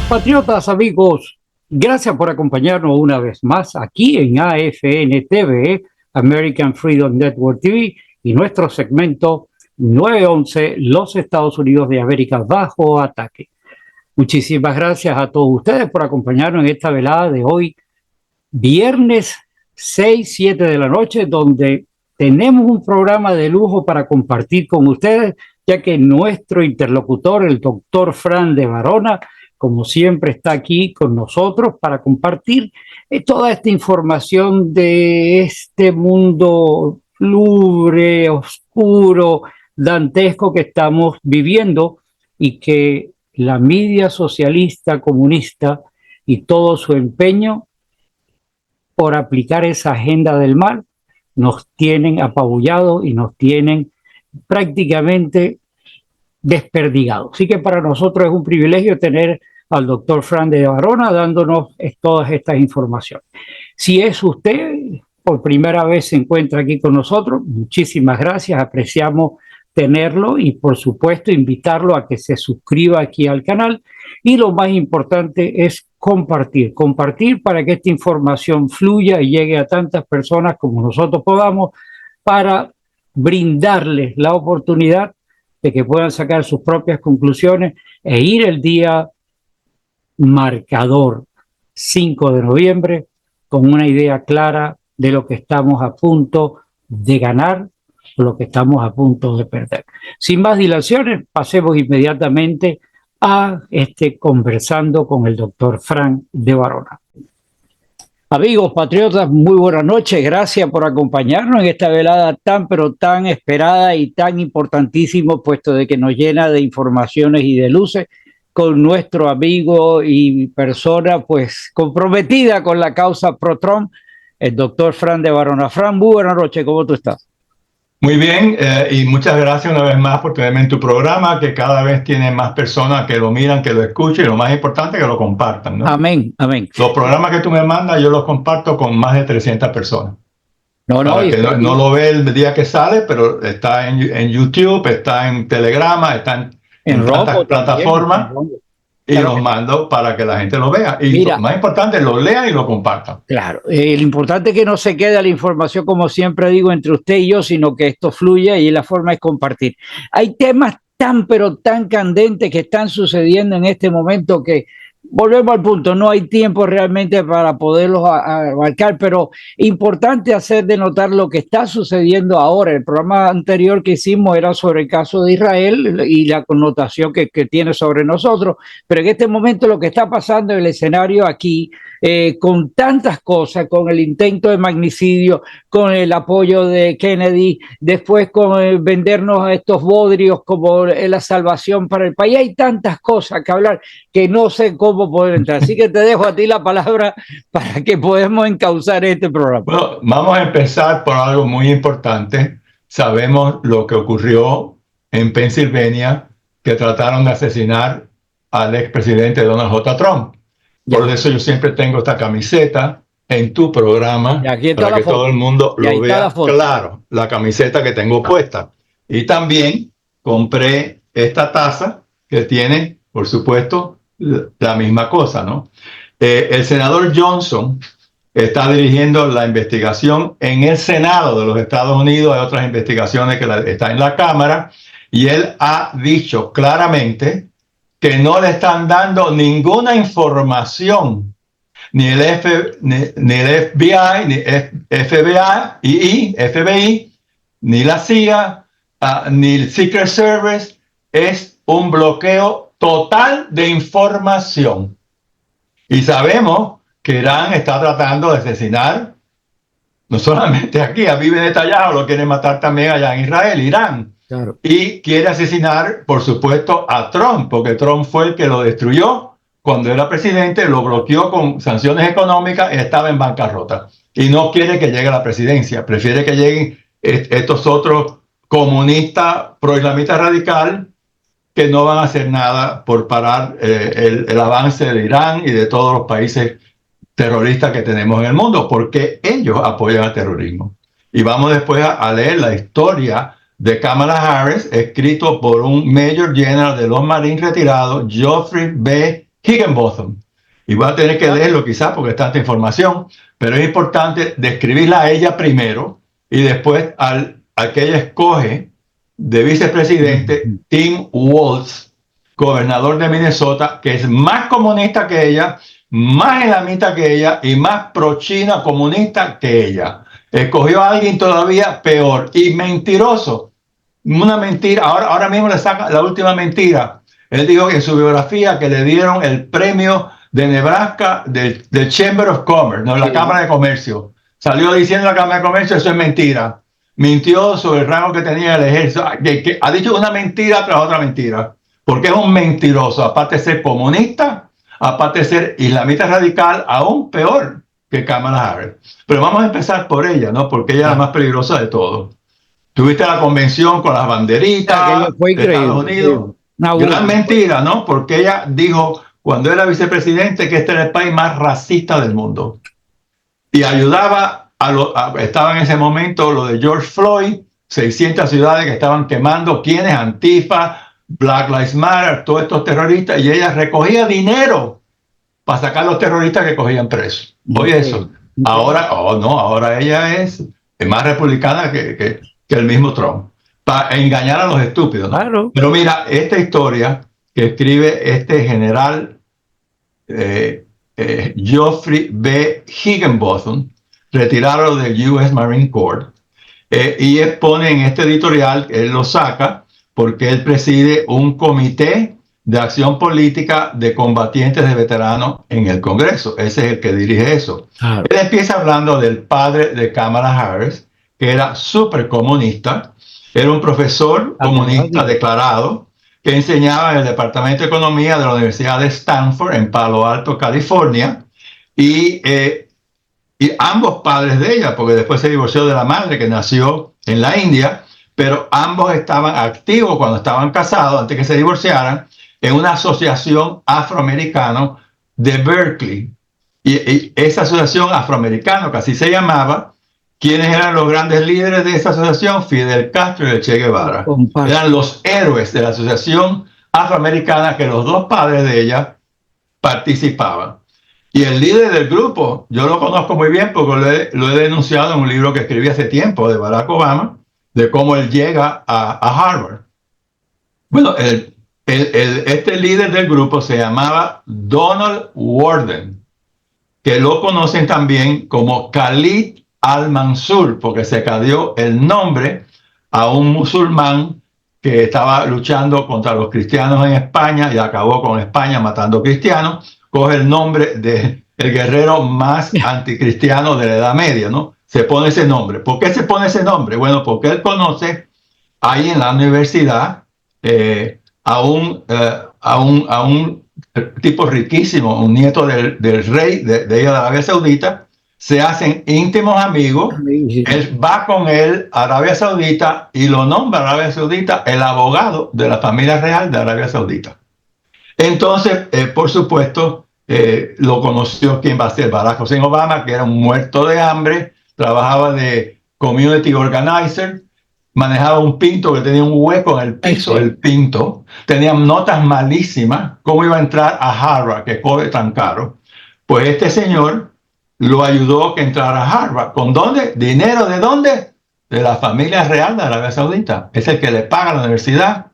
Compatriotas, amigos, gracias por acompañarnos una vez más aquí en AFN TV, American Freedom Network TV, y nuestro segmento 911, los Estados Unidos de América bajo ataque. Muchísimas gracias a todos ustedes por acompañarnos en esta velada de hoy, viernes 6-7 de la noche, donde tenemos un programa de lujo para compartir con ustedes, ya que nuestro interlocutor, el doctor Fran de Varona, como siempre, está aquí con nosotros para compartir toda esta información de este mundo lúgubre, oscuro, dantesco que estamos viviendo y que la media socialista, comunista y todo su empeño por aplicar esa agenda del mal nos tienen apabullados y nos tienen prácticamente desperdigados. Así que para nosotros es un privilegio tener al doctor Fran de Varona dándonos todas estas informaciones. Si es usted, por primera vez se encuentra aquí con nosotros, muchísimas gracias, apreciamos tenerlo y por supuesto invitarlo a que se suscriba aquí al canal y lo más importante es compartir para que esta información fluya y llegue a tantas personas como nosotros podamos para brindarles la oportunidad de que puedan sacar sus propias conclusiones e ir el día marcador 5 de noviembre con una idea clara de lo que estamos a punto de ganar o lo que estamos a punto de perder. Sin más dilaciones, pasemos inmediatamente a conversando con el doctor Fran de Varona. Amigos patriotas, muy buenas noches. Gracias por acompañarnos en esta velada tan pero tan esperada y tan importantísimo, puesto de que nos llena de informaciones y de luces con nuestro amigo y persona pues comprometida con la causa pro-Trump, el doctor Fran de Varona. Fran, muy buenas noches. ¿Cómo tú estás? Muy bien, y muchas gracias una vez más por tenerme en tu programa, que cada vez tiene más personas que lo miran, que lo escuchan, y lo más importante, que lo compartan, ¿no? Amén, amén. Los programas que tú me mandas, yo los comparto con más de 300 personas. No lo ve el día que sale, pero está en YouTube, está en Telegrama, está en tantas plataformas. Y claro, los mando para que la gente lo vea. Y mira, lo más importante, lo lean y lo compartan. Claro, lo importante es que no se quede la información, como siempre digo, entre usted y yo, sino que esto fluya y la forma es compartir. Hay temas tan pero tan candentes que están sucediendo en este momento que volvemos al punto, no hay tiempo realmente para poderlos abarcar, pero importante hacer de notar lo que está sucediendo ahora. El programa anterior que hicimos era sobre el caso de Israel y la connotación que tiene sobre nosotros, pero en este momento lo que está pasando en el escenario aquí, con tantas cosas, con el intento de magnicidio, con el apoyo de Kennedy, después con vendernos a estos bodrios como la salvación para el país, hay tantas cosas que hablar que no sé cómo poder entrar. Así que te dejo a ti la palabra para que podamos encauzar este programa. Bueno, vamos a empezar por algo muy importante. Sabemos lo que ocurrió en Pensilvania, que trataron de asesinar al expresidente Donald J. Trump. Por eso yo siempre tengo esta camiseta en tu programa para que todo el mundo lo vea claro, la camiseta que tengo puesta. Y también compré esta taza que tiene, por supuesto, la misma cosa, ¿no? El senador Johnson está dirigiendo la investigación en el Senado de los Estados Unidos. Hay otras investigaciones que están en la Cámara, y él ha dicho claramente que no le están dando ninguna información, ni el FBI, ni FBI, ni la CIA, ni el Secret Service. Es un bloqueo total de información. Y sabemos que Irán está tratando de asesinar, no solamente aquí, a Bibi Netanyahu, lo quiere matar también allá en Israel, Irán. Claro. Y quiere asesinar, por supuesto, a Trump, porque Trump fue el que lo destruyó cuando era presidente, lo bloqueó con sanciones económicas y estaba en bancarrota. Y no quiere que llegue a la presidencia, prefiere que lleguen estos otros comunistas pro-islamistas radical que no van a hacer nada por parar el avance de Irán y de todos los países terroristas que tenemos en el mundo, porque ellos apoyan al terrorismo. Y vamos después a leer la historia de Kamala Harris, escrito por un Major General de los Marines retirados, Geoffrey B. Higginbotham. Y voy a tener que leerlo quizás porque es tanta información, pero es importante describirla a ella primero y después al que ella escoge de vicepresidente, Tim Walz, gobernador de Minnesota, que es más comunista que ella, más islamita que ella y más pro-China comunista que ella. Escogió a alguien todavía peor y mentiroso. Una mentira. Ahora mismo le saca la última mentira. Él dijo en su biografía que le dieron el premio de Nebraska del Chamber of Commerce, no, la Cámara de Comercio. Salió diciendo la Cámara de Comercio, eso es mentira. Mintió sobre el rango que tenía el ejército. Que ha dicho una mentira tras otra mentira. Porque es un mentiroso. Aparte de ser comunista, aparte de ser islamita radical, aún peor que Kamala Harris. Pero vamos a empezar por ella, ¿no? Porque ella es la más peligrosa de todos. Tuviste la convención con las banderitas de Estados Unidos. Gran mentira, ¿no? Porque ella dijo cuando era vicepresidente que este era el país más racista del mundo. Y ayudaba estaba en ese momento lo de George Floyd, 600 ciudades que estaban quemando, ¿quiénes? Antifa, Black Lives Matter, todos estos terroristas, y ella recogía dinero para sacar a los terroristas que cogían presos. Oye, eso. Ahora, ahora ella es más republicana que el mismo Trump, para engañar a los estúpidos, ¿no? Claro. Pero mira, esta historia que escribe este general Geoffrey B. Higginbotham, retirado del US Marine Corps, y él pone en este editorial, él lo saca porque él preside un comité de acción política de combatientes de veteranos en el Congreso. Ese es el que dirige eso. Claro. Él empieza hablando del padre de Kamala Harris, que era súper comunista, era un profesor comunista declarado, que enseñaba en el Departamento de Economía de la Universidad de Stanford en Palo Alto, California, y ambos padres de ella, porque después se divorció de la madre que nació en la India, pero ambos estaban activos cuando estaban casados, antes que se divorciaran, en una asociación afroamericana de Berkeley. Y esa asociación afroamericana, que así se llamaba, ¿quiénes eran los grandes líderes de esa asociación? Fidel Castro y el Che Guevara. Eran los héroes de la asociación afroamericana que los dos padres de ella participaban. Y el líder del grupo, yo lo conozco muy bien porque lo he denunciado en un libro que escribí hace tiempo de Barack Obama, de cómo él llega a Harvard. Bueno, este líder del grupo se llamaba Donald Warden, que lo conocen también como Khalid al-Mansur, porque se cambió el nombre a un musulmán que estaba luchando contra los cristianos en España y acabó con España matando cristianos. Coge el nombre del guerrero más anticristiano de la Edad Media, ¿no? Se pone ese nombre. ¿Por qué se pone ese nombre? Bueno, porque él conoce ahí en la universidad a un tipo riquísimo, un nieto del rey de Arabia Saudita. Se hacen íntimos amigos. Él va con él a Arabia Saudita y lo nombra a Arabia Saudita el abogado de la familia real de Arabia Saudita. Entonces, por supuesto, lo conoció quien va a ser Barack Hussein Obama, que era un muerto de hambre, trabajaba de community organizer, manejaba un Pinto que tenía un hueco en el piso del Pinto, tenía notas malísimas. ¿Cómo iba a entrar a Harvard, que cobre tan caro? Pues este señor lo ayudó a que entrara a Harvard. ¿Con dónde? ¿Dinero de dónde? De la familia real de Arabia Saudita. Es el que le paga la universidad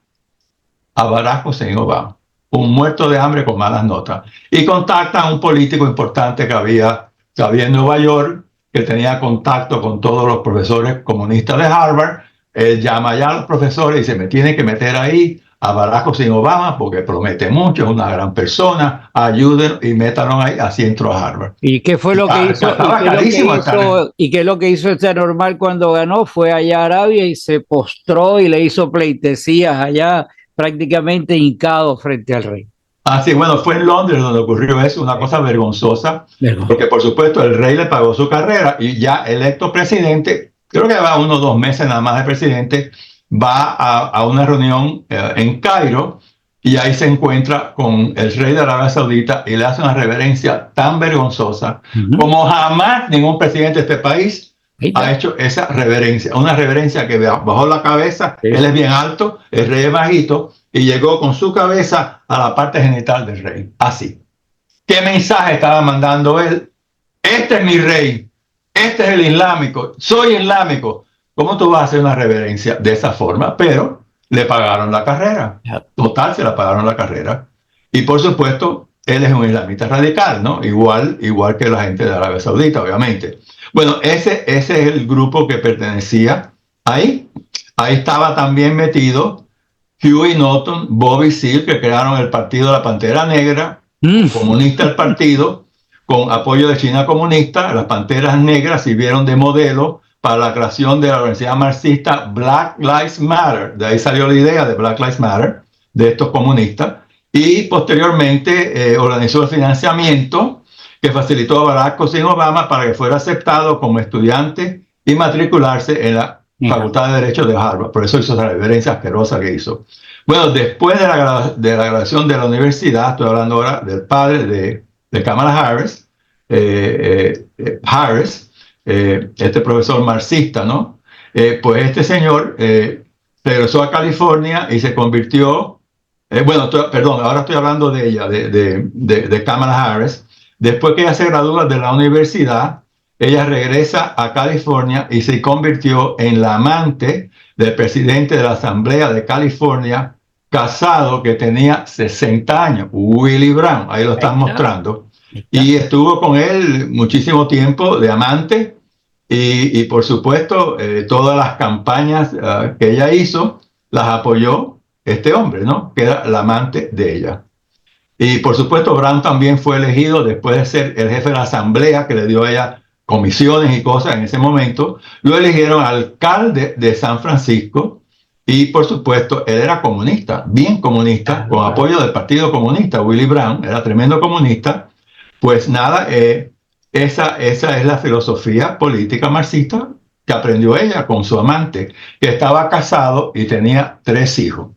a Barack Hussein Obama, un muerto de hambre con malas notas. Y contacta a un político importante que había en Nueva York, que tenía contacto con todos los profesores comunistas de Harvard. Él llama ya a los profesores y dice, me tiene que meter ahí a Barack Hussein Obama porque promete mucho, es una gran persona, ayuden y métanlo ahí, así entró a Harvard. ¿Y qué fue lo que hizo? ¿Y qué es lo que hizo este anormal cuando ganó? Fue allá a Arabia y se postró y le hizo pleitesías allá, prácticamente hincado frente al rey. Así, bueno, fue en Londres donde ocurrió eso, una cosa vergonzosa, porque por supuesto el rey le pagó su carrera y ya electo presidente, creo que va 1 o 2 meses nada más de presidente, va a una reunión en Cairo y ahí se encuentra con el rey de Arabia Saudita y le hace una reverencia tan vergonzosa como jamás ningún presidente de este país ha hecho esa reverencia. Una reverencia que bajó la cabeza, él es bien alto, el rey es bajito y llegó con su cabeza a la parte genital del rey, así. ¿Qué mensaje estaba mandando él? Este es mi rey, este es el islámico, soy islámico. ¿Cómo tú vas a hacer una reverencia de esa forma? Pero le pagaron la carrera. Total, se la pagaron la carrera. Y por supuesto, él es un islamita radical, ¿no? Igual que la gente de Arabia Saudita, obviamente. Bueno, ese es el grupo que pertenecía ahí. Ahí estaba también metido Huey Newton, Bobby Seale, que crearon el partido de la Pantera Negra, comunista el partido, con apoyo de China comunista. Las Panteras Negras sirvieron de modelo para la creación de la organización marxista Black Lives Matter. De ahí salió la idea de Black Lives Matter, de estos comunistas. Y posteriormente organizó el financiamiento que facilitó a Barack Hussein Obama para que fuera aceptado como estudiante y matricularse en la Facultad de Derecho de Harvard. Por eso hizo esa reverencia asquerosa que hizo. Bueno, después de la graduación de la universidad, estoy hablando ahora del padre de Kamala Harris, este profesor marxista, ¿no? Pues este señor regresó a California y se convirtió, ahora estoy hablando de ella, de Kamala Harris. Después que ella se gradúa de la universidad, ella regresa a California y se convirtió en la amante del presidente de la Asamblea de California, casado, que tenía 60 años, Willie Brown, ahí lo están mostrando. Y estuvo con él muchísimo tiempo de amante y por supuesto todas las campañas que ella hizo las apoyó este hombre, ¿no? Que era el amante de ella. Y por supuesto Brown también fue elegido después de ser el jefe de la asamblea, que le dio a ella comisiones y cosas en ese momento. Lo eligieron alcalde de San Francisco y por supuesto él era comunista, bien comunista, con apoyo del Partido Comunista. Willie Brown era tremendo comunista. Pues nada, esa es la filosofía política marxista que aprendió ella con su amante, que estaba casado y tenía 3 hijos.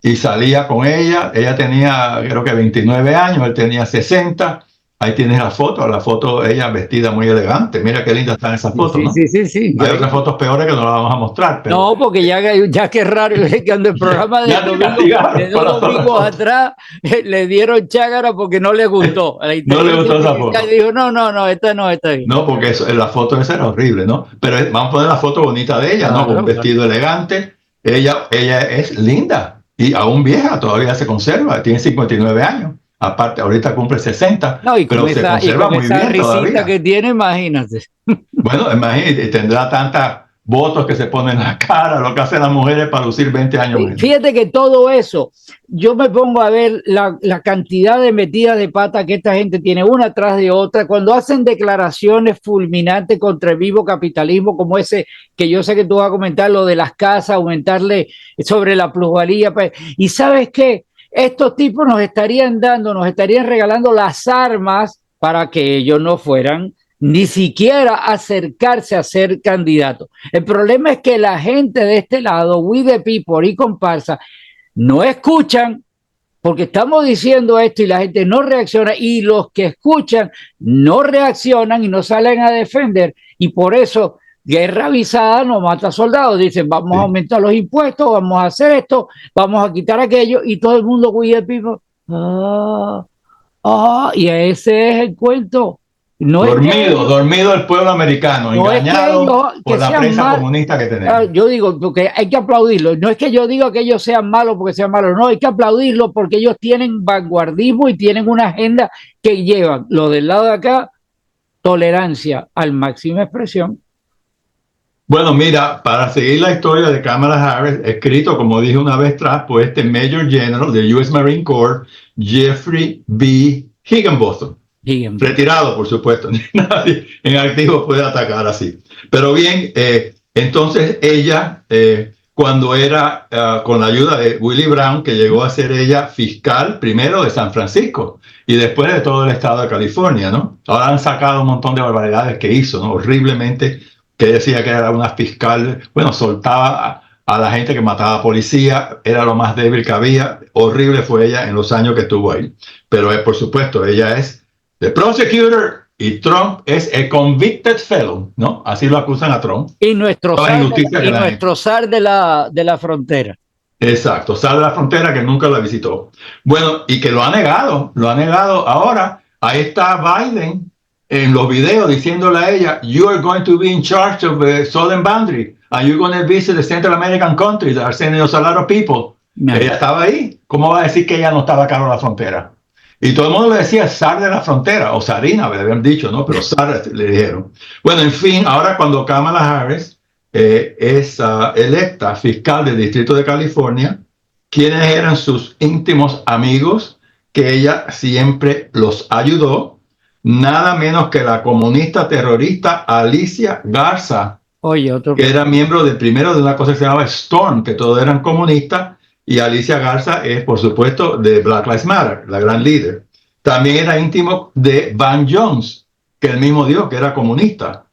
Y salía con ella tenía creo que 29 años, él tenía 60. Ahí tienes la foto, ella vestida muy elegante. Mira qué linda están esas fotos, ¿no? Sí. Hay otras fotos peores que no las vamos a mostrar. Pero... No, porque ya que raro, cuando el programa de dos domingos atrás le dieron chágara porque no le gustó. No le gustó esa foto. Y dijo, no, esta no. No, porque la foto esa era horrible, ¿no? Pero vamos a poner la foto bonita de ella, ¿no? Con un vestido elegante. Ella es linda y aún vieja, todavía se conserva, tiene 59 años. Aparte, ahorita cumple 60, pero se conserva muy bien todavía. Que tiene, imagínate. Bueno, imagínate, tendrá tantas botos que se ponen en la cara, lo que hacen las mujeres para lucir 20 años menos. Fíjate que todo eso, yo me pongo a ver la cantidad de metidas de pata que esta gente tiene una tras de otra, cuando hacen declaraciones fulminantes contra el vivo capitalismo, como ese que yo sé que tú vas a comentar, lo de las casas, aumentarle sobre la plusvalía. Y ¿sabes qué? Estos tipos nos estarían regalando las armas para que ellos no fueran ni siquiera acercarse a ser candidatos. El problema es que la gente de este lado, we the people y comparsa, no escuchan porque estamos diciendo esto y la gente no reacciona, y los que escuchan no reaccionan y no salen a defender, y por eso guerra avisada no mata soldados. Dicen, vamos a aumentar los impuestos, vamos a hacer esto, vamos a quitar aquello, y todo el mundo cuida el pipo. Y ese es el cuento. No dormido el pueblo americano, no engañado por la prensa comunista que tenemos. Yo digo, porque hay que aplaudirlo. No es que yo diga que ellos sean malos porque sean malos, no, hay que aplaudirlo porque ellos tienen vanguardismo y tienen una agenda que llevan, lo del lado de acá, tolerancia al máxima expresión. Bueno, mira, para seguir la historia de Kamala Harris, escrito, como dije una vez atrás, por este Major General del US Marine Corps, Jeffrey B. Higginbotham. Retirado, por supuesto. Nadie en activo puede atacar así. Pero bien, entonces ella, cuando era con la ayuda de Willie Brown, que llegó a ser ella fiscal primero de San Francisco y después de todo el estado de California, ¿no? Ahora han sacado un montón de barbaridades que hizo, ¿no? Horriblemente, que decía que era una fiscal, bueno, soltaba a la gente que mataba a policía, era lo más débil que había. Horrible fue ella en los años que estuvo ahí. Pero por supuesto, ella es the prosecutor y Trump es a convicted felon, ¿no? Así lo acusan a Trump. Y nuestro zar de la frontera. Exacto, zar de la frontera que nunca la visitó. Bueno, y que lo ha negado ahora. ahí está Biden en los videos diciéndole a ella, you are going to be in charge of the southern boundary and you're going to visit the Central American countries that are sending us a lot of people. Ella estaba ahí. ¿Cómo va a decir que ella no estaba acá en la frontera? Y todo el mundo le decía Sar de la frontera, o Sarina, le habían dicho, ¿no? Pero Sar le dijeron. Bueno, en fin, ahora cuando Kamala Harris es electa fiscal del Distrito de California, ¿quiénes eran sus íntimos amigos que ella siempre los ayudó? Nada menos que la comunista terrorista Alicia Garza, que era miembro primero de una cosa que se llamaba Storm, que todos eran comunistas, y Alicia Garza es, por supuesto, de Black Lives Matter, la gran líder. También era íntimo de Van Jones, que él mismo dijo que era comunista.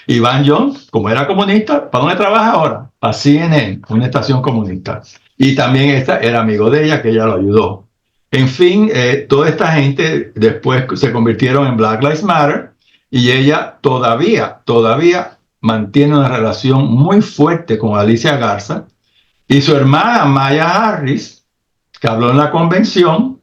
Y Van Jones, como era comunista, ¿para dónde trabaja ahora? A CNN, una estación comunista. Y también esta era amigo de ella, que ella lo ayudó. En fin, toda esta gente después se convirtieron en Black Lives Matter y ella todavía mantiene una relación muy fuerte con Alicia Garza y su hermana Maya Harris, que habló en la convención,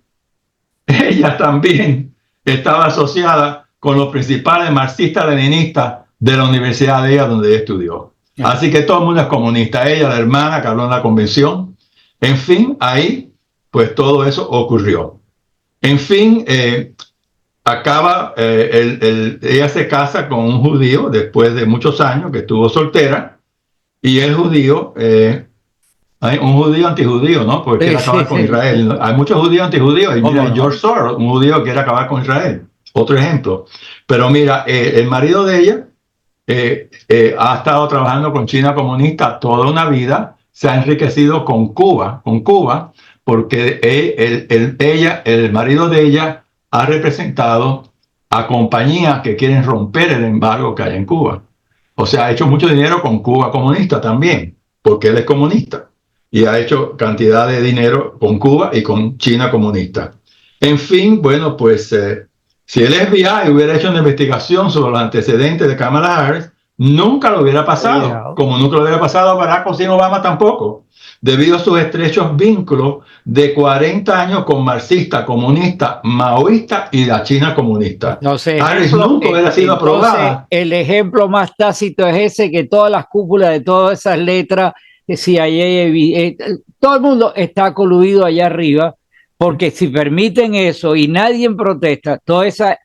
ella también estaba asociada con los principales marxistas-leninistas de la universidad de ella donde ella estudió. Así que todo el mundo es comunista. Ella, la hermana que habló en la convención. En fin, ahí pues todo eso ocurrió. En fin, ella se casa con un judío después de muchos años que estuvo soltera, y el judío, hay un judío antijudío, ¿no? Porque quiere acabar con Israel. Hay muchos judíos antijudíos, y mira, George Soros, un judío que quiere acabar con Israel. Otro ejemplo. Pero mira, el marido de ella ha estado trabajando con China comunista toda una vida, se ha enriquecido con Cuba, porque el marido de ella ha representado a compañías que quieren romper el embargo que hay en Cuba. O sea, ha hecho mucho dinero con Cuba comunista también, porque él es comunista. Y ha hecho cantidad de dinero con Cuba y con China comunista. En fin, bueno, pues si el FBI hubiera hecho una investigación sobre los antecedentes de Kamala Harris, nunca lo hubiera pasado, como nunca lo hubiera pasado a Barack Hussein Obama tampoco, debido a sus estrechos vínculos de 40 años con marxista, comunista, maoísta y la China comunista. Harris nunca hubiera sido aprobada. El ejemplo más tácito es ese, que todas las cúpulas de todas esas letras, CIA, todo el mundo está coludido allá arriba, porque si permiten eso y nadie protesta, toda esa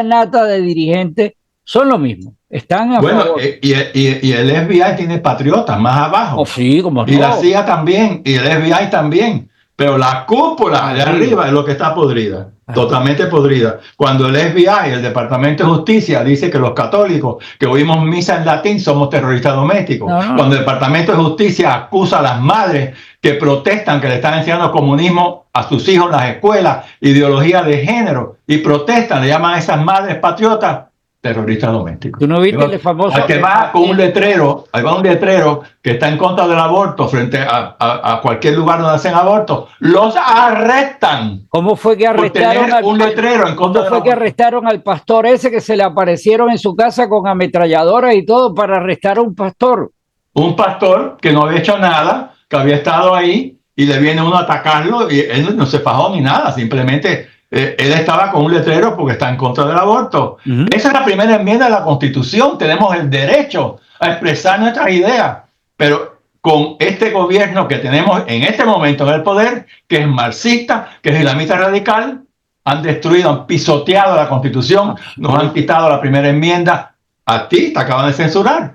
nata de dirigentes son lo mismo. Están a favor. Y el FBI tiene patriotas más abajo. Oh, sí, como y la CIA también, y el FBI también. Pero la cúpula de arriba es lo que está podrida, totalmente podrida. Cuando el FBI, el Departamento de Justicia, dice que los católicos que oímos misa en latín somos terroristas domésticos. Cuando el Departamento de Justicia acusa a las madres que protestan, que le están enseñando comunismo a sus hijos en las escuelas, ideología de género, y protestan, le llaman a esas madres patriotas terrorista doméstico. ¿Tú no viste el famoso? Al que va con un letrero, hay un letrero que está en contra del aborto frente a cualquier lugar donde hacen aborto, los arrestan. ¿Cómo fue que arrestaron al pastor ese, que se le aparecieron en su casa con ametralladoras y todo para arrestar a un pastor? Un pastor que no había hecho nada, que había estado ahí, y le viene uno a atacarlo y él no se fajó ni nada, simplemente él estaba con un letrero porque está en contra del aborto. Esa es la primera enmienda de la Constitución. Tenemos el derecho a expresar nuestras ideas, pero con este gobierno que tenemos en este momento en el poder, que es marxista, que es islamista radical, han destruido, han pisoteado la Constitución, nos han quitado la primera enmienda. A ti te acaban de censurar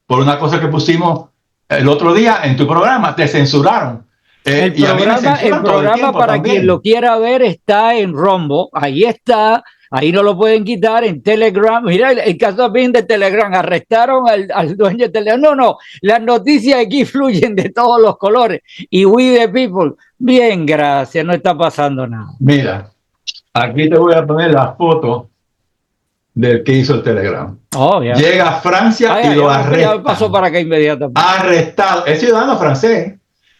por una cosa que pusimos el otro día en tu programa, te censuraron. El programa para también. Quien lo quiera ver, está en Rumble, ahí está, ahí no lo pueden quitar, en Telegram. Mira el caso también de Telegram, arrestaron al dueño de Telegram. No, las noticias aquí fluyen de todos los colores. Y We the People, bien, gracias, no está pasando nada. Mira, aquí te voy a poner la foto del que hizo el Telegram. Llega a Francia y lo arresta. Ya pasó para acá inmediatamente. Arrestado, es ciudadano francés.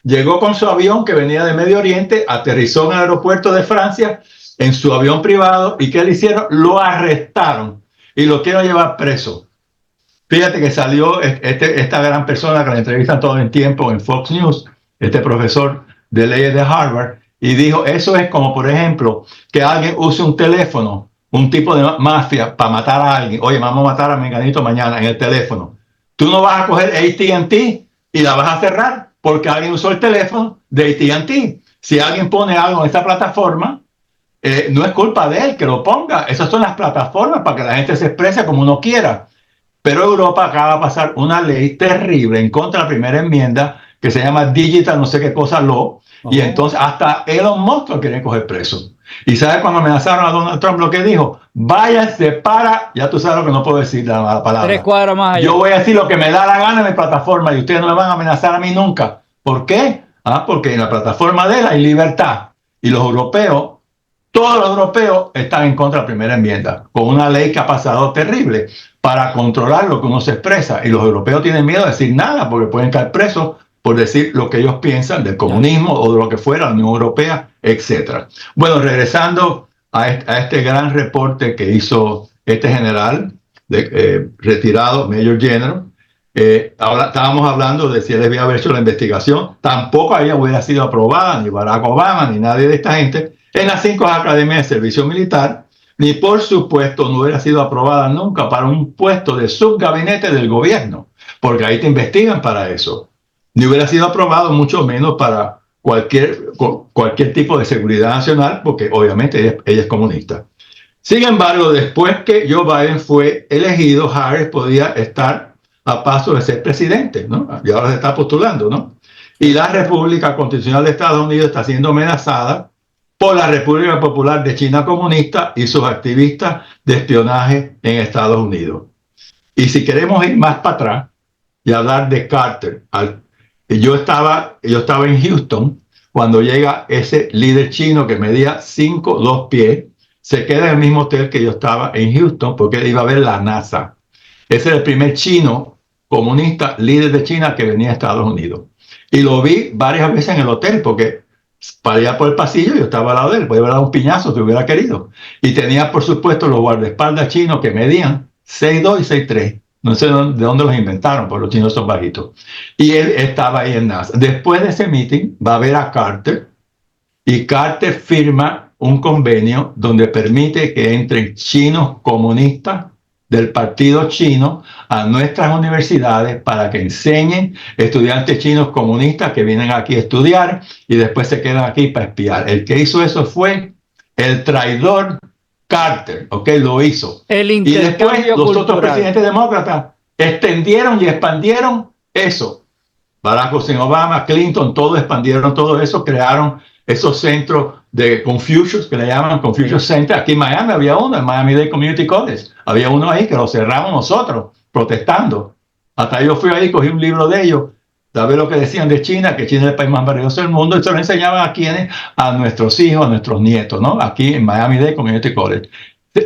Llegó con su avión que venía de Medio Oriente, aterrizó en el aeropuerto de Francia en su avión privado, y ¿qué le hicieron? Lo arrestaron y lo quieren llevar preso. Fíjate que salió esta gran persona que la entrevistan todo el tiempo en Fox News, este profesor de leyes de Harvard, y dijo, eso es como, por ejemplo, que alguien use un teléfono un tipo de mafia para matar a alguien, oye, vamos a matar a Menganito mañana en el teléfono, tú no vas a coger AT&T y la vas a cerrar porque alguien usó el teléfono de AT&T. Si alguien pone algo en esta plataforma, no es culpa de él que lo ponga. Esas son las plataformas para que la gente se exprese como uno quiera. Pero Europa acaba de pasar una ley terrible en contra de la primera enmienda que se llama Digital no sé qué cosa Law. Y entonces hasta Elon Musk lo quieren coger preso. Y ¿sabes cuando amenazaron a Donald Trump lo que dijo? Váyanse para, ya tú sabes lo que no puedo decir la mala palabra. 3 cuadras más allá. Yo voy a decir lo que me da la gana en mi plataforma y ustedes no me van a amenazar a mí nunca. ¿Por qué? Porque en la plataforma de él hay libertad. Y los europeos, todos los europeos están en contra de la primera enmienda, con una ley que ha pasado terrible para controlar lo que uno se expresa. Y los europeos tienen miedo de decir nada porque pueden caer presos por decir lo que ellos piensan del comunismo o de lo que fuera, la Unión Europea, etc. Bueno, regresando a este gran reporte que hizo este general retirado, Major General, ahora estábamos hablando de si él debía haber hecho la investigación. Tampoco hubiera sido aprobada ni Barack Obama ni nadie de esta gente en las 5 academias de servicio militar, ni por supuesto no hubiera sido aprobada nunca para un puesto de subgabinete del gobierno, porque ahí te investigan para eso. Ni hubiera sido aprobado mucho menos para cualquier tipo de seguridad nacional, porque obviamente ella es comunista. Sin embargo, después que Joe Biden fue elegido, Harris podía estar a paso de ser presidente, ¿no? Y ahora se está postulando, ¿no? Y la República Constitucional de Estados Unidos está siendo amenazada por la República Popular de China Comunista y sus activistas de espionaje en Estados Unidos. Y si queremos ir más para atrás y hablar de Carter, yo estaba en Houston cuando llega ese líder chino que medía 5'2" se queda en el mismo hotel que yo estaba en Houston porque él iba a ver la NASA. Ese es el primer chino comunista, líder de China que venía a Estados Unidos. Y lo vi varias veces en el hotel porque para allá por el pasillo yo estaba al lado de él, podía haber dado un piñazo si hubiera querido. Y tenía, por supuesto, los guardaespaldas chinos que medían 6'2" y 6'3". No sé de dónde los inventaron, porque los chinos son bajitos. Y él estaba ahí en NASA. Después de ese meeting va a ver a Carter y Carter firma un convenio donde permite que entren chinos comunistas del partido chino a nuestras universidades para que enseñen estudiantes chinos comunistas que vienen aquí a estudiar y después se quedan aquí para espiar. El que hizo eso fue el traidor Carter, ¿ok? Lo hizo. Y después los otros presidentes demócratas extendieron y expandieron eso. Barack Hussein Obama, Clinton, todos expandieron todo eso, crearon esos centros de Confucius, que le llaman Confucius Center. Aquí en Miami había uno, en Miami-Dade Community College. Había uno ahí que lo cerramos nosotros, protestando. Hasta yo fui ahí, cogí un libro de ellos, sabes lo que decían de China, que China es el país más maravilloso del mundo, y se lo enseñaban a quienes, a nuestros hijos, a nuestros nietos, ¿no? Aquí en Miami-Dade Community College.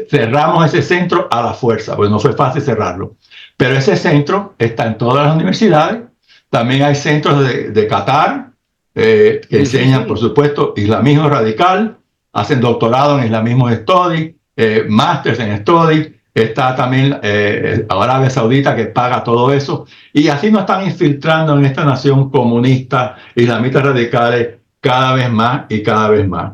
Cerramos ese centro a la fuerza, pues no fue fácil cerrarlo. Pero ese centro está en todas las universidades. También hay centros de Qatar, que enseñan, por supuesto, islamismo radical, hacen doctorado en islamismo study, másters en study. Está también Arabia Saudita que paga todo eso. Y así nos están infiltrando en esta nación comunista, islamistas radicales, cada vez más y cada vez más.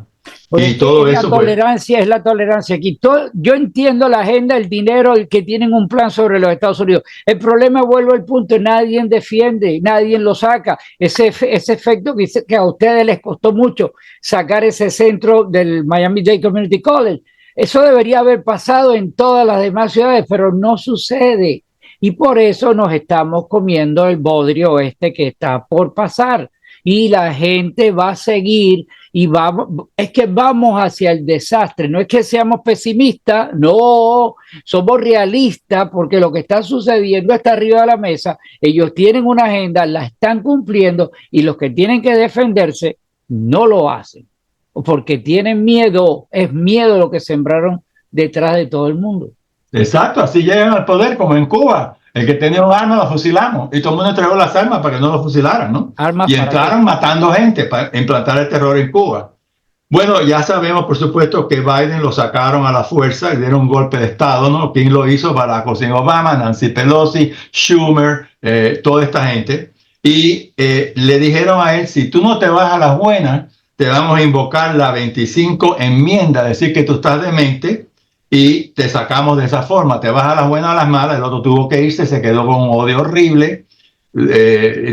Y todo eso, tolerancia, pues, es la tolerancia aquí. Yo entiendo la agenda, el dinero, el que tienen un plan sobre los Estados Unidos. El problema, vuelvo al punto, nadie defiende, nadie lo saca. Ese efecto que a ustedes les costó mucho sacar ese centro del Miami-Dade Community College. Eso debería haber pasado en todas las demás ciudades, pero no sucede. Y por eso nos estamos comiendo el bodrio que está por pasar. Y la gente va a seguir y es que vamos hacia el desastre. No es que seamos pesimistas, no, somos realistas porque lo que está sucediendo está arriba de la mesa. Ellos tienen una agenda, la están cumpliendo y los que tienen que defenderse no lo hacen porque tienen miedo. Es miedo lo que sembraron detrás de todo el mundo. Exacto, así llegan al poder como en Cuba. El que tenía un arma lo fusilamos y todo el mundo entregó las armas para que no lo fusilaran, ¿no? Y entraron matando gente para implantar el terror en Cuba. Bueno, ya sabemos, por supuesto, que Biden lo sacaron a la fuerza y dieron un golpe de Estado, ¿no? ¿Quién lo hizo? Barack Hussein Obama, Nancy Pelosi, Schumer, toda esta gente. Y le dijeron a él, si tú no te vas a las buenas, te vamos a invocar la 25 enmienda, decir que tú estás demente y te sacamos de esa forma. Te vas a las buenas o a las malas. El otro tuvo que irse, se quedó con un odio horrible.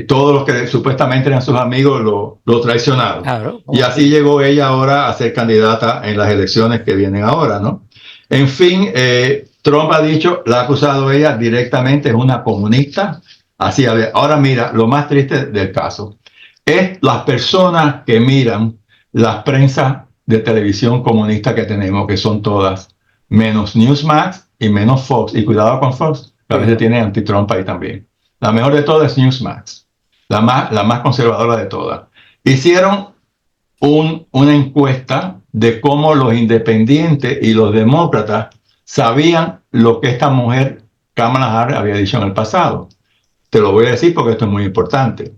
Todos los que supuestamente eran sus amigos lo traicionaron. Claro, y así llegó ella ahora a ser candidata en las elecciones que vienen ahora, ¿no? En fin, Trump ha dicho, la ha acusado ella directamente, es una comunista. Así, ahora mira, lo más triste del caso es las personas que miran las prensas de televisión comunista que tenemos, que son todas, menos Newsmax y menos Fox. Y cuidado con Fox, que a veces tiene anti-Trump ahí también. La mejor de todas es Newsmax, la más conservadora de todas. Hicieron una encuesta de cómo los independientes y los demócratas sabían lo que esta mujer, Kamala Harris, había dicho en el pasado. Te lo voy a decir porque esto es muy importante.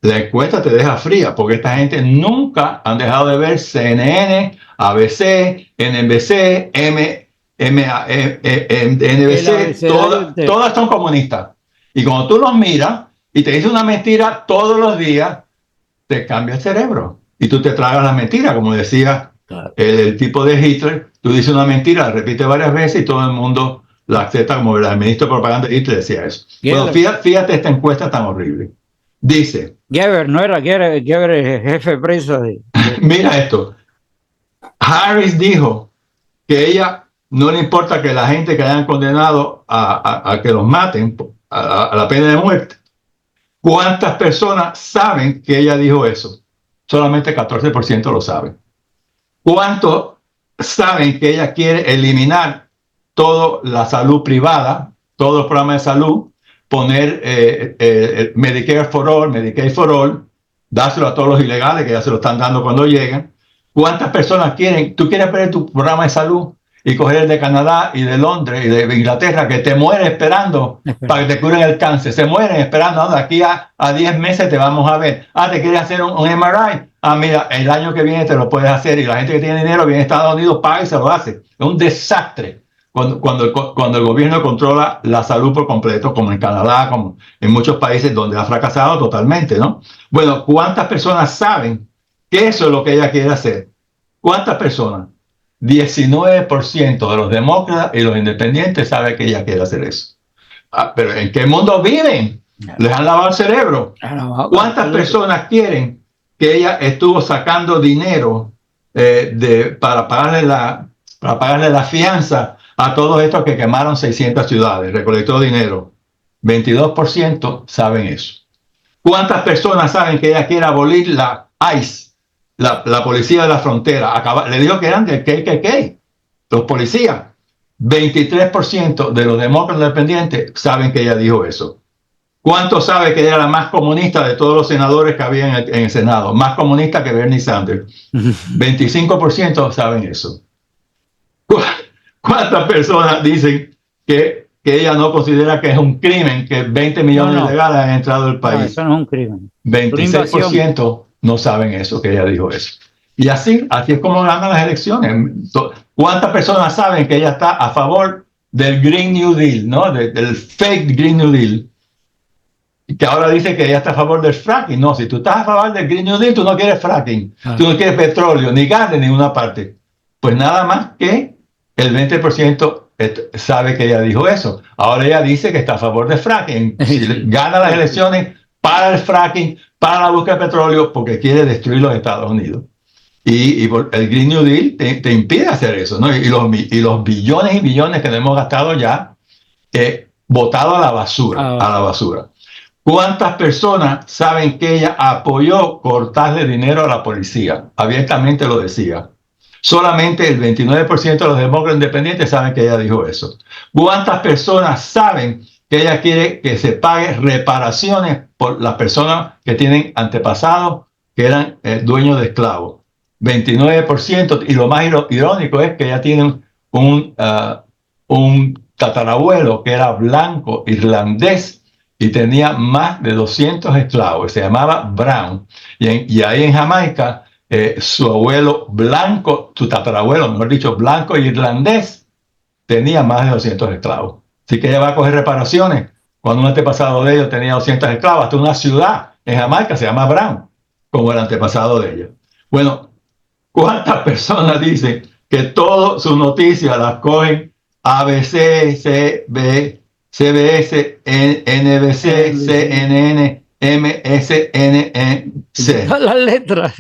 La encuesta te deja fría porque esta gente nunca han dejado de ver CNN, ABC, NBC, NBC, todas son comunistas. Y cuando tú los miras y te dicen una mentira todos los días, te cambia el cerebro y tú te tragas la mentira, como decía el tipo de Hitler. Tú dices una mentira, la repites varias veces y todo el mundo la acepta como verdad. El ministro de propaganda de Hitler decía eso. Bueno, fíjate esta encuesta tan horrible. Dice... Geber, no era Geber el jefe preso de... Mira esto. Harris dijo que ella no le importa que la gente que hayan condenado a que los maten a la pena de muerte. ¿Cuántas personas saben que ella dijo eso? Solamente 14% lo saben. ¿Cuántos saben que ella quiere eliminar toda la salud privada, todos los programas de salud, poner Medicare for All, Medicaid for All, dárselo a todos los ilegales que ya se lo están dando cuando llegan? ¿Cuántas personas quieren? ¿Tú quieres ver tu programa de salud y coger el de Canadá y de Londres y de Inglaterra, que te mueren esperando para que te curen el cáncer? Se mueren esperando, ¿no? De aquí a 10 meses te vamos a ver. ¿Te quieres hacer un MRI? Mira, el año que viene te lo puedes hacer, y la gente que tiene dinero viene a Estados Unidos, paga y se lo hace. Es un desastre cuando el gobierno controla la salud por completo, como en Canadá, como en muchos países donde ha fracasado totalmente, ¿no? Bueno, ¿cuántas personas saben que eso es lo que ella quiere hacer? ¿Cuántas personas? 19% de los demócratas y los independientes saben que ella quiere hacer eso. Pero ¿en qué mundo viven? Les han lavado el cerebro. ¿Cuántas personas quieren que ella estuvo sacando dinero para pagarle la fianza a todos estos que quemaron 600 ciudades? Recolectó dinero. 22% saben eso. ¿Cuántas personas saben que ella quiere abolir la ICE? La policía de la frontera. Le dijo que eran del KKK, los policías. 23% de los demócratas independientes saben que ella dijo eso. ¿Cuánto sabe que ella era la más comunista de todos los senadores que había en el Senado? Más comunista que Bernie Sanders. 25% saben eso. ¿Cuántas personas dicen que ella no considera que es un crimen que 20 millones de ilegales han entrado al país? No, eso no es un crimen. 26% no saben eso, que ella dijo eso. Y así es como ganan las elecciones. ¿Cuántas personas saben que ella está a favor del Green New Deal, ¿no? Del fake Green New Deal? Que ahora dice que ella está a favor del fracking. No, si tú estás a favor del Green New Deal, tú no quieres fracking. Tú no quieres petróleo, ni gas de ninguna parte. Pues nada más que el 20% sabe que ella dijo eso. Ahora ella dice que está a favor del fracking. Si gana las elecciones para el fracking, para la búsqueda de petróleo, porque quiere destruir los Estados Unidos. Y el Green New Deal te impide hacer eso, ¿no? Y los billones y billones que hemos gastado ya, botado a la basura. ¿Cuántas personas saben que ella apoyó cortarle dinero a la policía? Abiertamente lo decía. Solamente el 29% de los demócratas independientes saben que ella dijo eso. ¿Cuántas personas saben que ella quiere que se pague reparaciones por las personas que tienen antepasados que eran dueños de esclavos? 29%. Y lo más irónico es que ella tiene un tatarabuelo que era blanco irlandés y tenía más de 200 esclavos. Se llamaba Brown. Y ahí en Jamaica, su abuelo blanco, su tatarabuelo, mejor dicho, blanco irlandés, tenía más de 200 esclavos. Así que ella va a coger reparaciones. Cuando un antepasado de ellos tenía 200 esclavos, hasta una ciudad en Jamaica se llama Brown, como el antepasado de ella. Bueno, ¿cuántas personas dicen que todas sus noticias las cogen ABC, CBS, NBC, CNN, MSNBC. Las letras.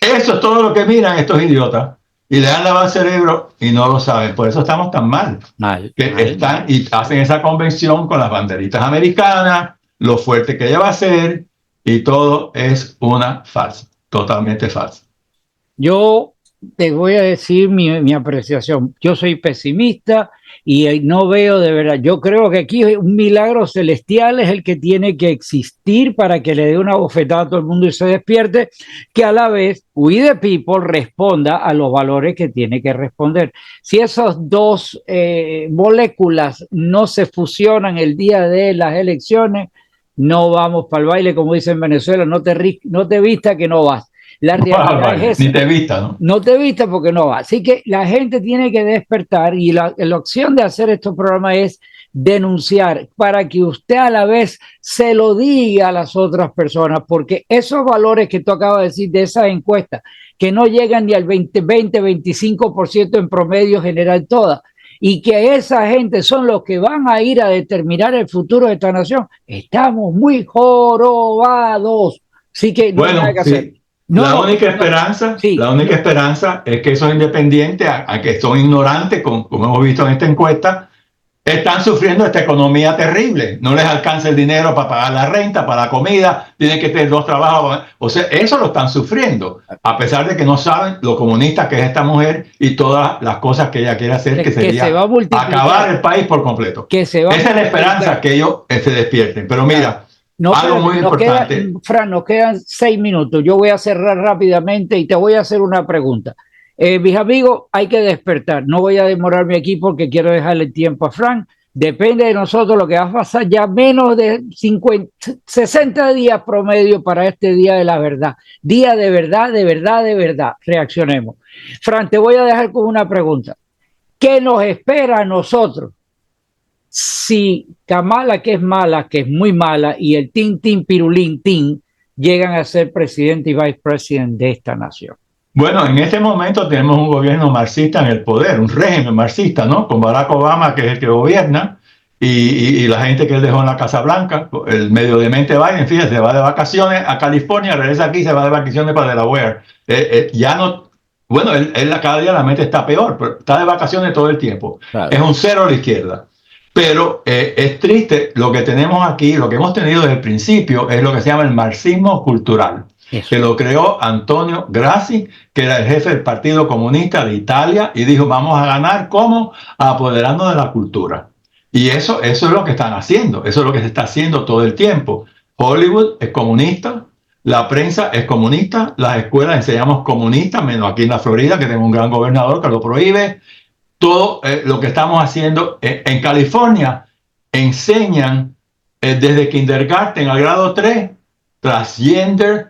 Eso es todo lo que miran estos idiotas. Y le dan lavado el cerebro y no lo saben. Por eso estamos tan mal. Están y hacen esa convención con las banderitas americanas, lo fuerte que ella va a ser, y todo es una farsa, totalmente falsa. Yo te voy a decir mi apreciación. Yo soy pesimista y no veo de verdad. Yo creo que aquí un milagro celestial es el que tiene que existir para que le dé una bofetada a todo el mundo y se despierte, que a la vez We the People responda a los valores que tiene que responder. Si esas dos moléculas no se fusionan el día de las elecciones, no vamos para el baile, como dicen en Venezuela, no te vista que no vas. La realidad es esa. Ni te vista, ¿no? No te vista porque no va. Así que la gente tiene que despertar y la opción de hacer estos programas es denunciar para que usted a la vez se lo diga a las otras personas, porque esos valores que tú acabas de decir de esas encuestas, que no llegan ni al 25% en promedio general todas, y que esa gente son los que van a ir a determinar el futuro de esta nación, estamos muy jorobados. Así que no hay nada que hacer. La única esperanza es que esos independientes, a que son ignorantes, como hemos visto en esta encuesta, están sufriendo esta economía terrible. No les alcanza el dinero para pagar la renta, para la comida, tienen que tener 2 trabajos. O sea, eso lo están sufriendo, a pesar de que no saben lo comunista que es esta mujer y todas las cosas que ella quiere hacer, que sería acabar el país por completo. Esa es la esperanza, que ellos se despierten. Pero mira... algo muy importante. Fran, nos quedan 6 minutos. Yo voy a cerrar rápidamente y te voy a hacer una pregunta. Mis amigos, hay que despertar. No voy a demorarme aquí porque quiero dejarle tiempo a Fran. Depende de nosotros lo que va a pasar. Ya menos de 60 días promedio para este día de la verdad. Día de verdad, de verdad, de verdad. Reaccionemos. Fran, te voy a dejar con una pregunta. ¿Qué nos espera a nosotros si Kamala, que es mala, que es muy mala, y el Tin Pirulín Tin llegan a ser presidente y vicepresidente de esta nación? Bueno, en este momento tenemos un gobierno marxista en el poder, un régimen marxista, ¿no? Con Barack Obama, que es el que gobierna, y la gente que él dejó en la Casa Blanca, el medio demente Biden, fíjate, se va de vacaciones a California, regresa aquí, se va de vacaciones para Delaware. Ya no, bueno, él cada día la mente está peor, pero está de vacaciones todo el tiempo. Claro. Es un cero a la izquierda. Pero es triste lo que tenemos aquí, lo que hemos tenido desde el principio, es lo que se llama el marxismo cultural. Eso. Que lo creó Antonio Grassi, que era el jefe del Partido Comunista de Italia, y dijo, vamos a ganar ¿cómo? Apoderándonos de la cultura. Y eso es lo que están haciendo, eso es lo que se está haciendo todo el tiempo. Hollywood es comunista, la prensa es comunista, las escuelas enseñamos comunistas, menos aquí en la Florida, que tengo un gran gobernador que lo prohíbe. Todo lo que estamos haciendo en California, enseñan desde kindergarten al grado 3, transgender,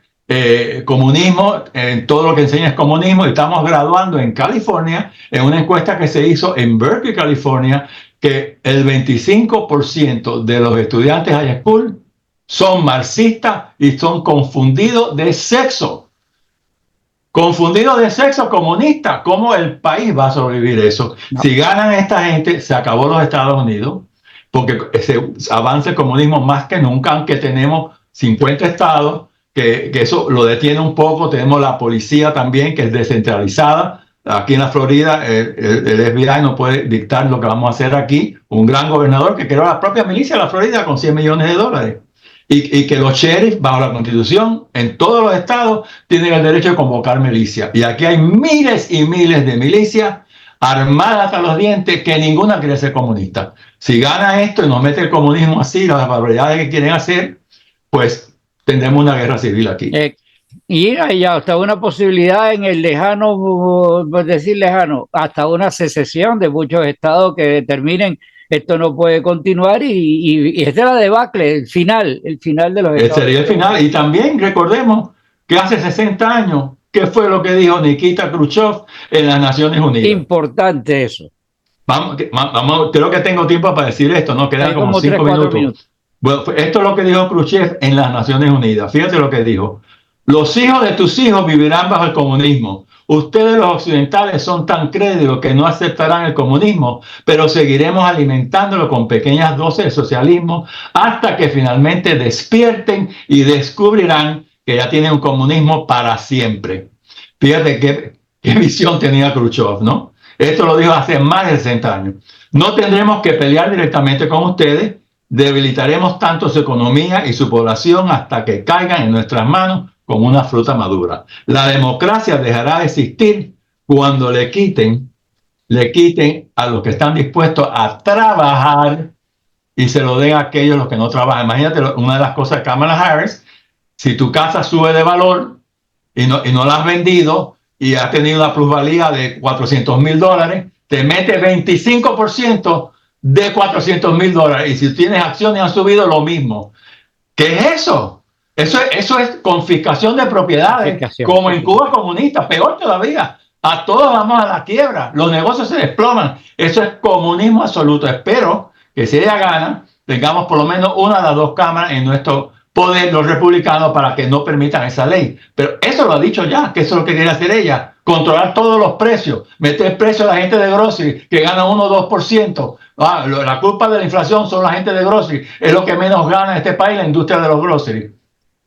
comunismo, todo lo que enseña es comunismo, y estamos graduando en California, en una encuesta que se hizo en Berkeley, California, que el 25% de los estudiantes high school son marxistas y son confundidos de sexo. Confundido de sexo comunista. ¿Cómo el país va a sobrevivir eso? No. Si ganan esta gente, se acabó los Estados Unidos, porque se avanza el comunismo más que nunca, aunque tenemos 50 estados, que eso lo detiene un poco. Tenemos la policía también, que es descentralizada. Aquí en la Florida, el FBI no puede dictar lo que vamos a hacer aquí. Un gran gobernador que creó la propia milicia de la Florida con $100 millones. Y que los sheriffs, bajo la Constitución, en todos los estados, tienen el derecho de convocar milicia. Y aquí hay miles y miles de milicias armadas hasta los dientes, que ninguna quiere ser comunista. Si gana esto y nos mete el comunismo así, las barbaridades que quieren hacer, pues tendremos una guerra civil aquí. Y hay hasta una posibilidad en el lejano, por decir lejano, hasta una secesión de muchos estados que determinen esto no puede continuar, y esta es la debacle, el final de los estados. Sería el final. Y también recordemos que hace 60 años, ¿qué fue lo que dijo Nikita Khrushchev en las Naciones Unidas? Importante eso. Vamos, creo que tengo tiempo para decir esto, ¿no? Quedan como 5 minutos. Bueno, esto es lo que dijo Khrushchev en las Naciones Unidas. Fíjate lo que dijo. Los hijos de tus hijos vivirán bajo el comunismo. ustedes los occidentales son tan crédulos que no aceptarán el comunismo, pero seguiremos alimentándolo con pequeñas dosis de socialismo hasta que finalmente despierten y descubrirán que ya tienen un comunismo para siempre. Fíjate qué visión tenía Khrushchev, ¿no? Esto lo dijo hace más de 60 años. No tendremos que pelear directamente con ustedes, debilitaremos tanto su economía y su población hasta que caigan en nuestras manos como una fruta madura. La democracia dejará de existir cuando le quiten a los que están dispuestos a trabajar y se lo den a aquellos los que no trabajan. Imagínate una de las cosas de Kamala Harris: si tu casa sube de valor y no la has vendido y has tenido una plusvalía de $400,000, te mete 25% de $400,000. Y si tienes acciones han subido lo mismo. ¿Qué es eso? Eso es confiscación de propiedades, como en Cuba comunista, peor todavía. A todos vamos a la quiebra, los negocios se desploman. Eso es comunismo absoluto. Espero que si ella gana, tengamos por lo menos una de las dos cámaras en nuestro poder, los republicanos, para que no permitan esa ley. Pero eso lo ha dicho ya, que eso es lo que quiere hacer ella: controlar todos los precios, meter precio a la gente de grocery que gana 1 o 2%. La culpa de la inflación son la gente de grocery, es lo que menos gana en este país, la industria de los grocery.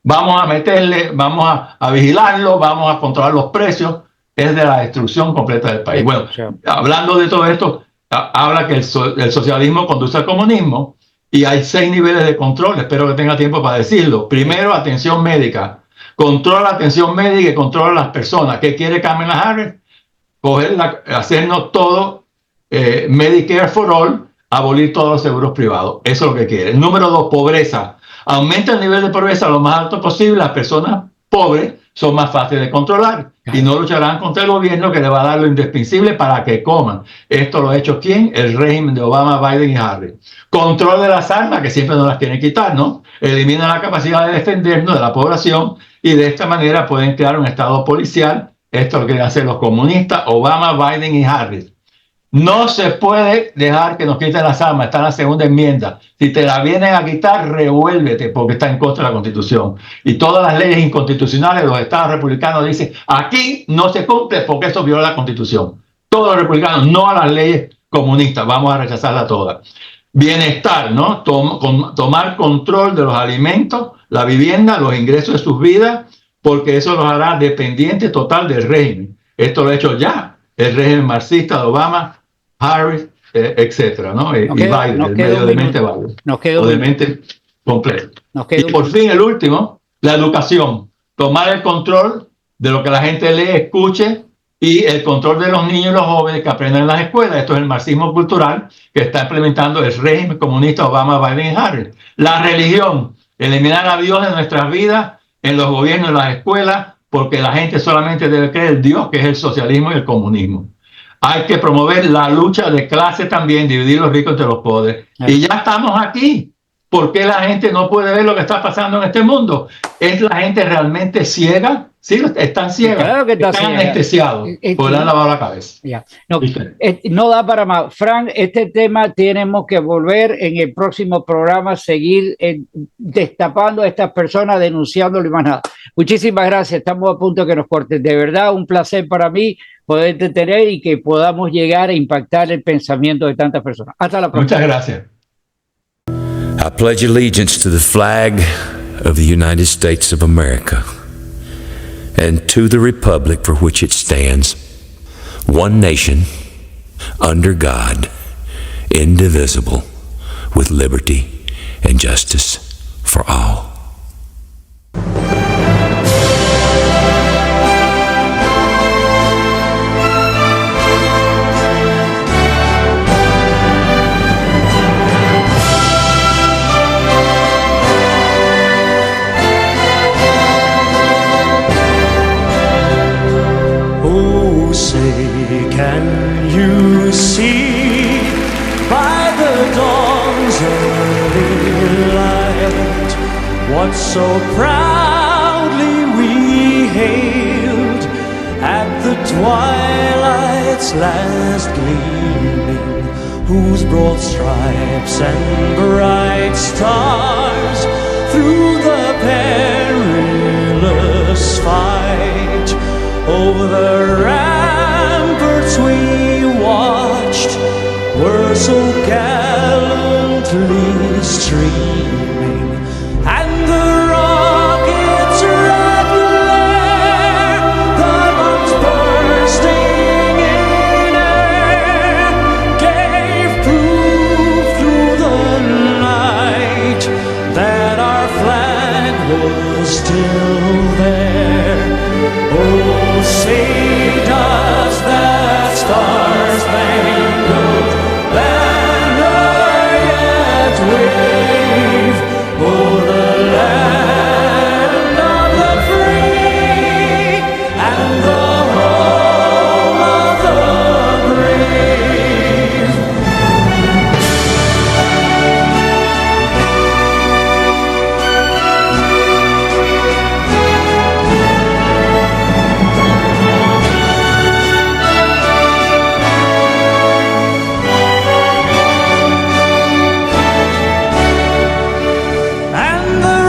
Vamos a meterle, vamos a vigilarlo, vamos a controlar los precios. Es de la destrucción completa del país. Bueno, hablando de todo esto, habla que el socialismo conduce al comunismo y hay 6 niveles de control. Espero que tenga tiempo para decirlo. Primero, atención médica. Controla la atención médica y controla a las personas. ¿Qué quiere Kamala Harris? Hacernos todo Medicare for All, abolir todos los seguros privados. Eso es lo que quiere. Número 2, pobreza. Aumenta el nivel de pobreza lo más alto posible. Las personas pobres son más fáciles de controlar y no lucharán contra el gobierno, que le va a dar lo indispensable para que coman. Esto lo ha hecho ¿quién? El régimen de Obama, Biden y Harris. Control de las armas, que siempre nos las quieren quitar, ¿no? Elimina la capacidad de defendernos de la población y de esta manera pueden crear un estado policial. Esto es lo que quieren hacer los comunistas, Obama, Biden y Harris. No se puede dejar que nos quiten las armas, está en la segunda enmienda. Si te la vienen a quitar, revuélvete, porque está en contra de la Constitución. Y todas las leyes inconstitucionales de los estados republicanos dicen: aquí no se cumple porque eso viola la Constitución. Todos los republicanos, no a las leyes comunistas, vamos a rechazarlas todas. Bienestar, ¿no? Tomar control de los alimentos, la vivienda, los ingresos de sus vidas, porque eso los hará dependientes total del régimen. Esto lo ha hecho ya el régimen marxista de Obama, Harris, etcétera, ¿no? Y Biden, el medio de mente Biden, o de mente completo. Y por fin el último, la educación. Tomar el control de lo que la gente lee, escuche, y el control de los niños y los jóvenes que aprenden en las escuelas. Esto es el marxismo cultural que está implementando el régimen comunista Obama, Biden y Harris. La religión, eliminar a Dios en nuestras vidas, en los gobiernos, en las escuelas, porque la gente solamente debe creer en Dios, que es el socialismo y el comunismo. Hay que promover la lucha de clase también, dividir los ricos entre los pobres. Y ya estamos aquí. ¿Por qué la gente no puede ver lo que está pasando en este mundo? ¿Es la gente realmente ciega? Sí, están ciegas, claro que están anestesiados, porque le han lavado la cabeza. No da para más. Frank, este tema tenemos que volver en el próximo programa, seguir destapando a estas personas, denunciándolo y más nada. Muchísimas gracias, estamos a punto de que nos corten. De verdad, un placer para mí poderte tener y que podamos llegar a impactar el pensamiento de tantas personas. Hasta la próxima. Muchas gracias. I pledge allegiance to the flag of the United States of America and to the republic for which it stands, one nation, under God, indivisible, with liberty and justice for all. Can you see by the dawn's early light what so proudly we hailed at the twilight's last gleaming, whose broad stripes and bright stars through the perilous fight over the ramparts we watched were so gallantly streaming, and the rockets' red glare, the bombs bursting in air, gave proof through the night that our flag was still there. Oh, say does that star-spangled banner yet wave o'er the land of the free and the home of the brave? And the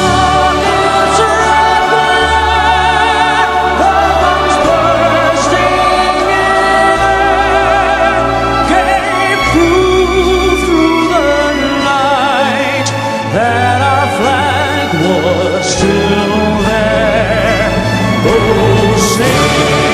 rockets' red glare, the bombs bursting in air, gave proof through the night that our flag was still there. Oh, say